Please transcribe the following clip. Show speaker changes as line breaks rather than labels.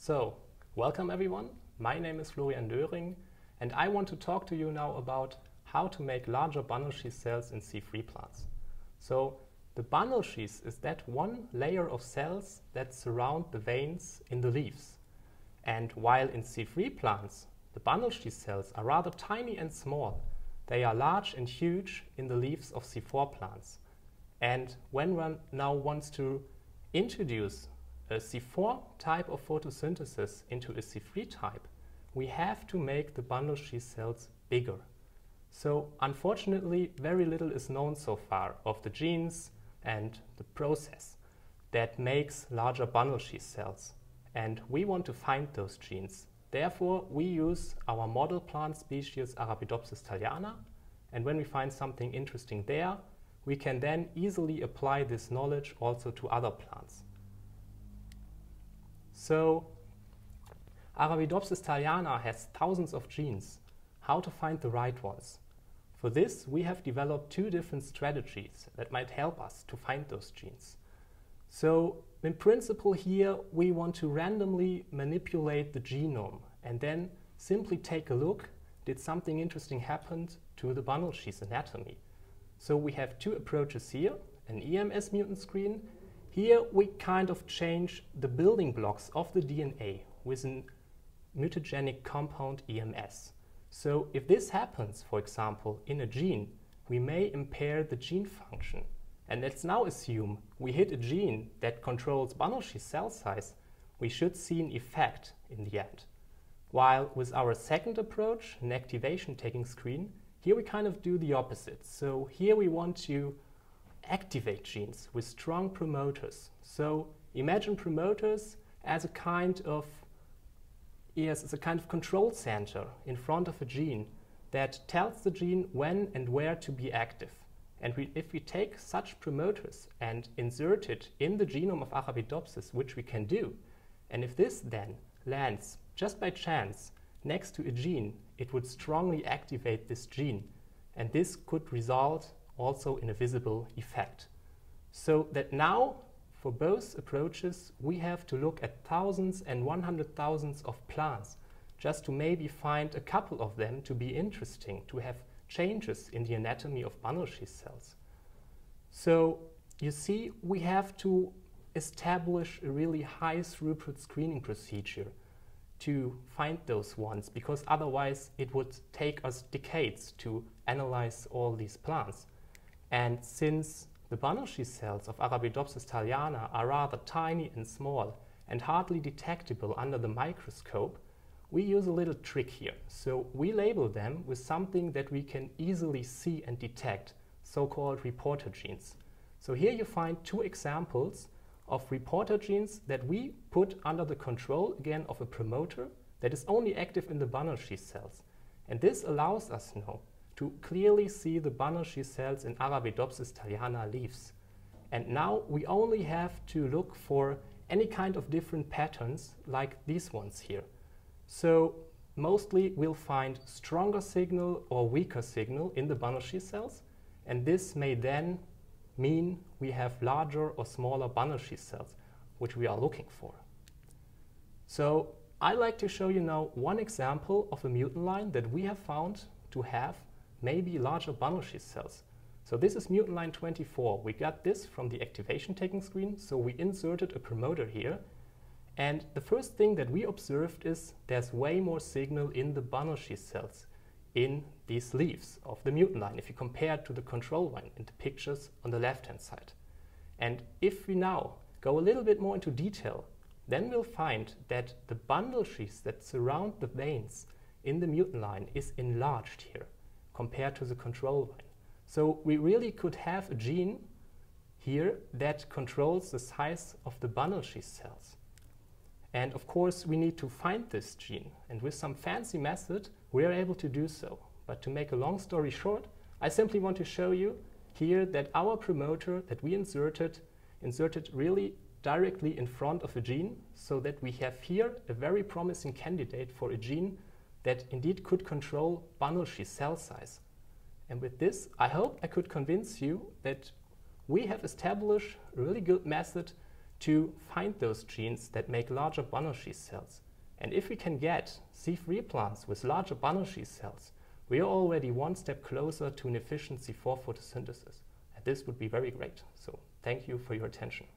So, welcome everyone. My name is Florian Doring, and I want to talk to you now about how to make larger bundle sheath cells in C3 plants. So, the bundle sheath is that one layer of cells that surround the veins in the leaves. And while in C3 plants, the bundle sheath cells are rather tiny and small, they are large and huge in the leaves of C4 plants. And when one now wants to introduce a C4 type of photosynthesis into a C3 type, we have to make the bundle sheath cells bigger. So unfortunately, very little is known so far of the genes and the process that makes larger bundle sheath cells. And we want to find those genes. Therefore, we use our model plant species Arabidopsis thaliana, and when we find something interesting there, we can then easily apply this knowledge also to other plants. So, Arabidopsis thaliana has thousands of genes. How to find the right ones? For this, we have developed two different strategies that might help us to find those genes. So, in principle here, we want to randomly manipulate the genome and then simply take a look, did something interesting happen to the bundle sheath anatomy? So we have two approaches here, an EMS mutant screen. Here we kind of change the building blocks of the DNA with a mutagenic compound EMS. So if this happens, for example, in a gene, we may impair the gene function. And let's now assume we hit a gene that controls bundle sheath cell size, we should see an effect in the end. While with our second approach, an activation taking screen, here we kind of do the opposite. So here we want to activate genes with strong promoters. So imagine promoters as a kind of control center in front of a gene that tells the gene when and where to be active. And if we take such promoters and insert it in the genome of Arabidopsis, which we can do, and if this then lands just by chance next to a gene, it would strongly activate this gene, and this could result also in a visible effect. So that now, for both approaches, we have to look at thousands and 100,000s of plants just to maybe find a couple of them to be interesting, to have changes in the anatomy of bundle sheath cells. So you see, we have to establish a really high throughput screening procedure to find those ones, because otherwise it would take us decades to analyze all these plants. And since the bundle sheath cells of Arabidopsis thaliana are rather tiny and small and hardly detectable under the microscope, we use a little trick here. So we label them with something that we can easily see and detect, so-called reporter genes. So here you find two examples of reporter genes that we put under the control, again, of a promoter that is only active in the bundle sheath cells. And this allows us now to clearly see the bundle sheath cells in Arabidopsis thaliana leaves. And now we only have to look for any kind of different patterns like these ones here. So mostly we'll find stronger signal or weaker signal in the bundle sheath cells, and this may then mean we have larger or smaller bundle sheath cells, which we are looking for. So I'd like to show you now one example of a mutant line that we have found to have maybe larger bundle sheath cells. So this is mutant line 24. We got this from the activation taking screen, so we inserted a promoter here. And the first thing that we observed is there's way more signal in the bundle sheath cells in these leaves of the mutant line if you compare it to the control line in the pictures on the left-hand side. And if we now go a little bit more into detail, then we'll find that the bundle sheaths that surround the veins in the mutant line is enlarged here compared to the control line. So we really could have a gene here that controls the size of the bundle sheath cells. And of course, we need to find this gene. And with some fancy method, we are able to do so. But to make a long story short, I simply want to show you here that our promoter that we inserted really directly in front of a gene, so that we have here a very promising candidate for a gene that indeed could control bundle sheath cell size. And with this, I hope I could convince you that we have established a really good method to find those genes that make larger monosheath cells. And if we can get C3 plants with larger monosheath cells, we are already one step closer to an efficient C4 photosynthesis. And this would be very great. So thank you for your attention.